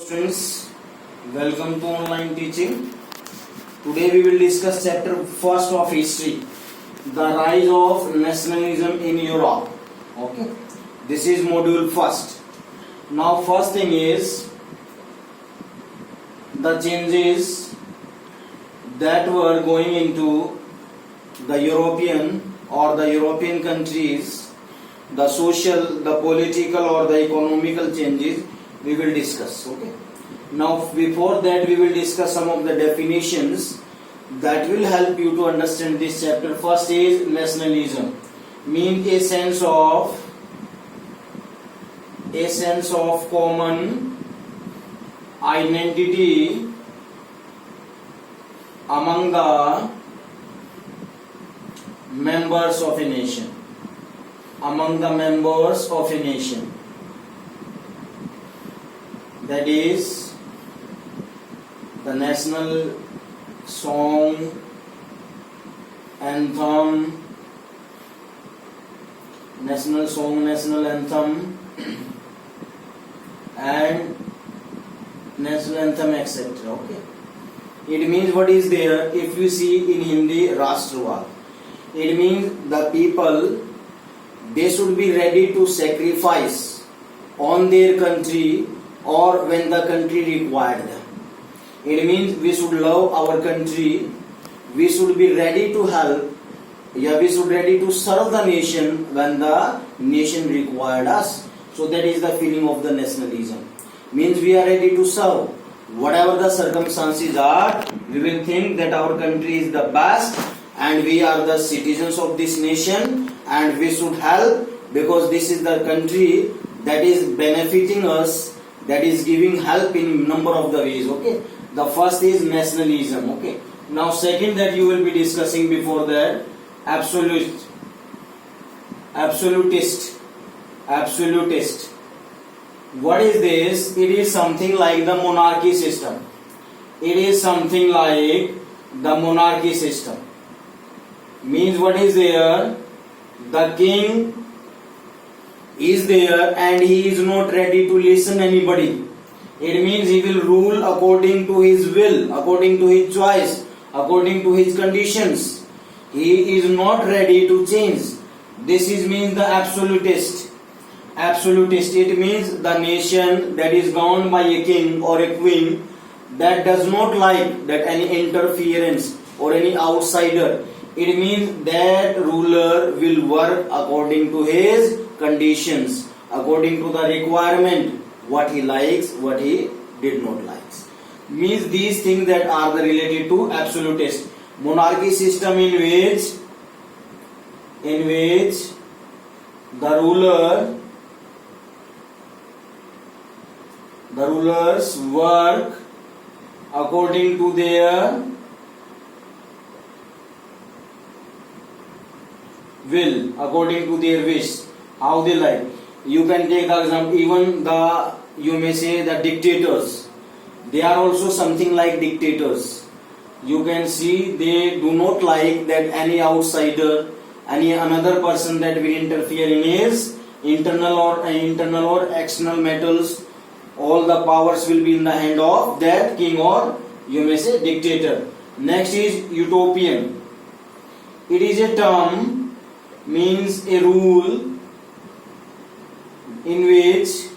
Students, welcome to online teaching. Today we will discuss chapter first of history, the rise of nationalism in Europe. Okay, this is module first. Now first thing is the changes that were going into the European countries, the social, the political or the economical changes we will discuss. Okay. Now before that we will discuss some of the definitions that will help you to understand this chapter. First is nationalism, means a sense of common identity among the members of a nation. That is the national song, anthem, national anthem and national anthem, etc. Okay. It means what is there? If you see in Hindi, Rashtravad, it means the people, they should be ready to sacrifice on their country or when the country required them. It means we should love our country, we should be ready to help, we should ready to serve the nation when the nation required us. So that is the feeling of the nationalism. Means we are ready to serve. Whatever the circumstances are, we will think that our country is the best and we are the citizens of this nation and we should help because this is the country that is benefiting us, that is giving help in number of the ways. Okay. The first is nationalism. Okay. Now second that you will be discussing before that, absolutist. What is this? It is something like the monarchy system. Means what is there? The king is there and he is not ready to listen anybody. It means he will rule according to his will, according to his choice, according to his conditions. He is not ready to change. This is means the absolutist. It means the nation that is governed by a king or a queen that does not like that any interference or any outsider. It means that ruler will work according to his conditions, according to the requirement, what he likes, what he did not like. Means these things that are related to absolutist. Monarchy system in which the rulers work according to their will, according to their wish, how they like. You can take the example, even you may say the dictators, they are also something like dictators. You can see they do not like that any outsider, any another person that will interfere in his internal or external matters. All the powers will be in the hand of that king or you may say dictator. Next is utopian. It is a term, means a rule in which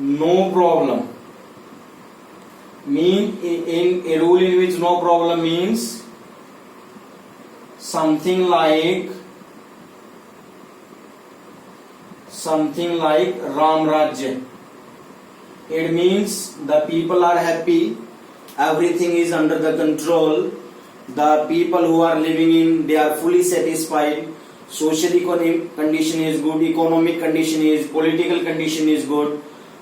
no problem means something like Ram Rajya. It means the people are happy, everything is under the control, the people who are living in, they are fully satisfied, social economic condition is good, economic condition is, political condition is good.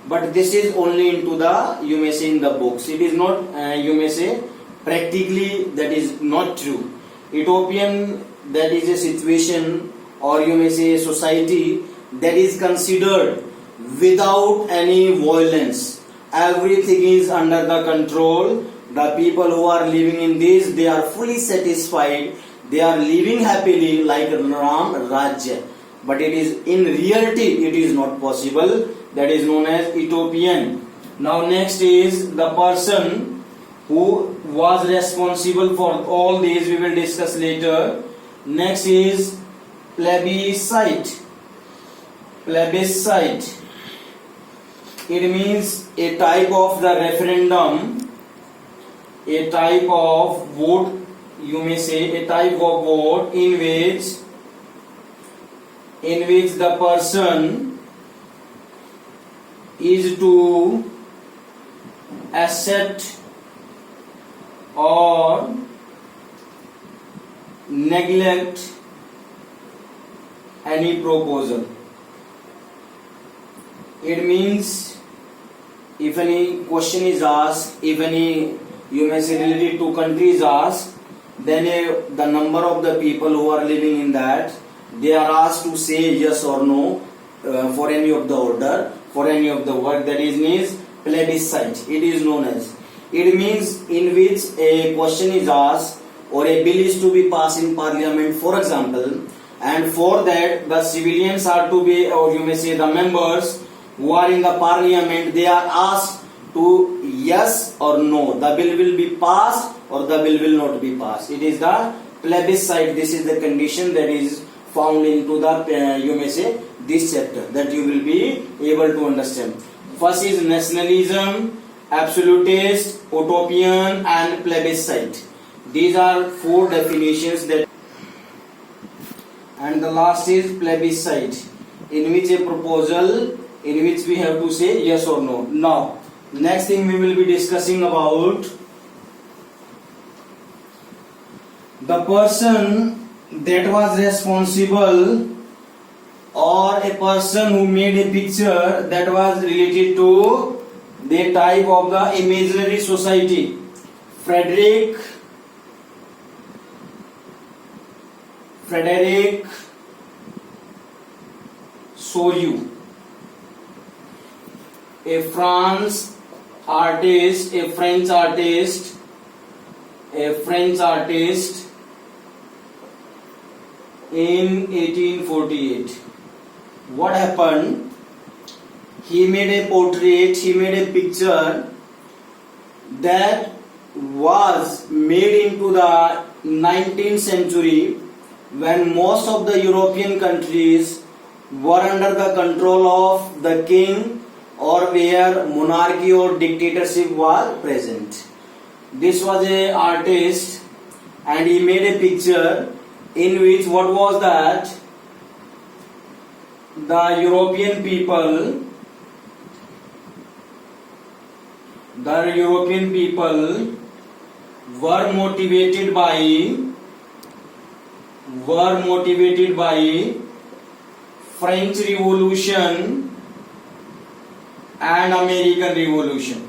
But this is only into the, you may say, in the books. It is not, you may say, practically that is not true. Utopian, that is a situation or you may say a society that is considered without any violence. Everything is under the control. The people who are living in this, they are fully satisfied. They are living happily like Ram Rajya. but it is in reality it is not possible. That is known as utopian. Now next is the person who was responsible for all these, we will discuss later. Next is plebiscite. Plebiscite. It means a type of the referendum, a type of vote, you may say a type of vote in which the person is to accept or neglect any proposal. It means if any question is asked, if any, you may say, related to country is asked, then the number of the people who are living in that, they are asked to say yes or no for any of the order, for any of the work. That is means plebiscite. It is known as. It means in which a question is asked or a bill is to be passed in parliament, for example, and for that the civilians are to be, or you may say the members who are in the parliament, they are asked to yes or no, the bill will be passed or the bill will not be passed. It is the plebiscite. This is the condition that is found into the, you may say, this chapter, that you will be able to understand. First is nationalism, absolutist, utopian and plebiscite. These are four definitions that, and the last is plebiscite, in which a proposal, in which we have to say yes or no. Now next thing we will be discussing about the person that was responsible, or a person who made a picture that was related to the type of the imaginary society. Frederick Soyu, a French artist in 1848. What happened? He made a portrait, he made a picture that was made into the 19th century, when most of the European countries were under the control of the king, or where monarchy or dictatorship was present. This was an artist and he made a picture in which, what was that, the European people were motivated by French Revolution and American Revolution.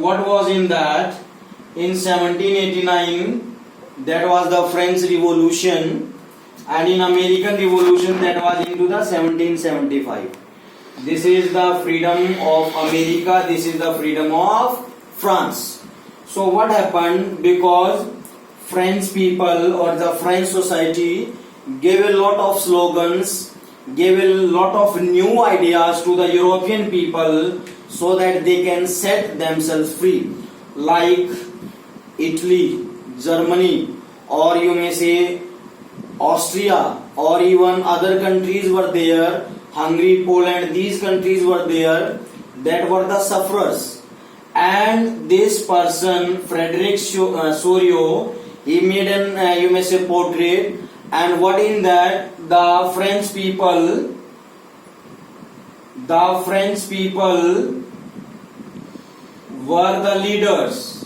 What was in that? In 1789, that was the French Revolution, and in American Revolution, that was into the 1775. This is the freedom of America, this is the freedom of France. So what happened? Because French people or the French society gave a lot of slogans, gave a lot of new ideas to the European people so that they can set themselves free, like Italy, Germany, or you may say Austria, or even other countries were there, Hungary, Poland, these countries were there, that were the sufferers. And this person, Frederick Sorio, he made an, you may say, portrait, and what in that, the French people were the leaders,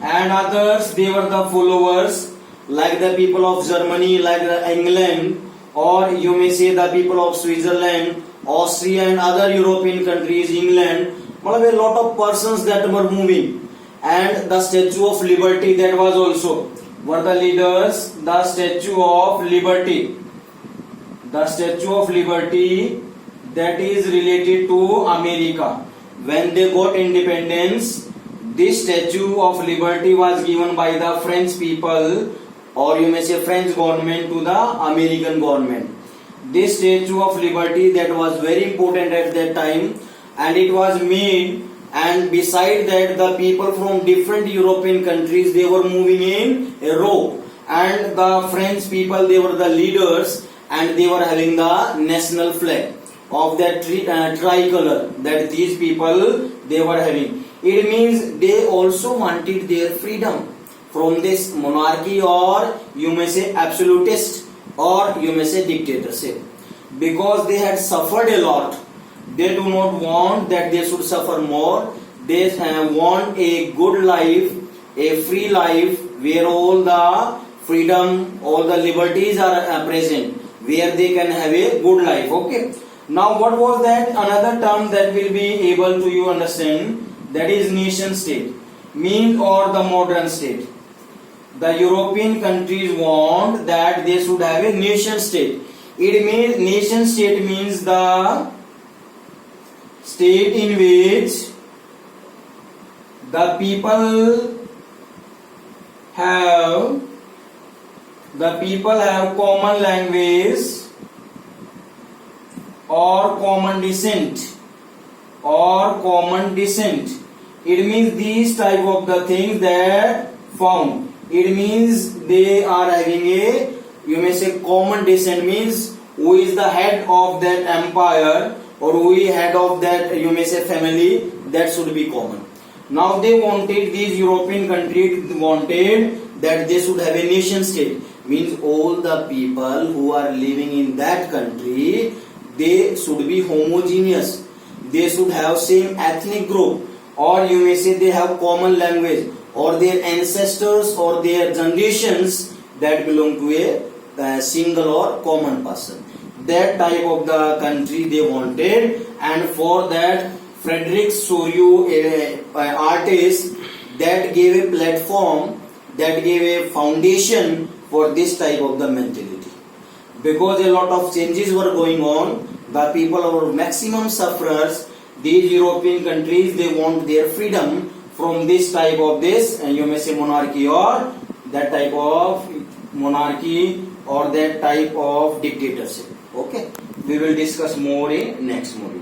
and others, they were the followers, like the people of Germany, like the England, or you may say the people of Switzerland, Austria and other European countries, England. A lot of persons that were moving, and the Statue of Liberty, that was also were the leaders. The Statue of Liberty, that is related to America. When they got independence, This Statue of Liberty was given by the French people, or you may say French government, to the American government. This Statue of Liberty that was very important at that time, and it was made, and beside that the people from different European countries, they were moving in a row, and the French people, they were the leaders, and they were having the national flag of that tricolor that these people they were having. It means they also wanted their freedom from this monarchy, or you may say absolutist, or you may say dictatorship, because they had suffered a lot. They do not want that they should suffer more. They want a good life, a free life, where all the freedom, all the liberties are present, where they can have a good life. Okay. Now what was that? Another term that will be able to you understand, that is nation state, means, or the modern state. The European countries want that they should have a nation state. It means, nation state means the state in which the people have common language or common descent, It means these type of the things that found. It means they are having a, you may say, common descent, means who is the head of that empire, or who is head of that, you may say, family, that should be common. Now they wanted, these European countries wanted that they should have a nation state, means all the people who are living in that country, they should be homogeneous, they should have same ethnic group, or you may say they have common language, or their ancestors or their generations that belong to a single or common person. That type of the country they wanted, and for that Frederick Sorio, an artist, that gave a platform, that gave a foundation for this type of the mentality. Because a lot of changes were going on, the people were maximum sufferers. These European countries, they want their freedom from this type of this, you may say, monarchy, or that type of monarchy, or that type of dictatorship. Okay, we will discuss more in next module.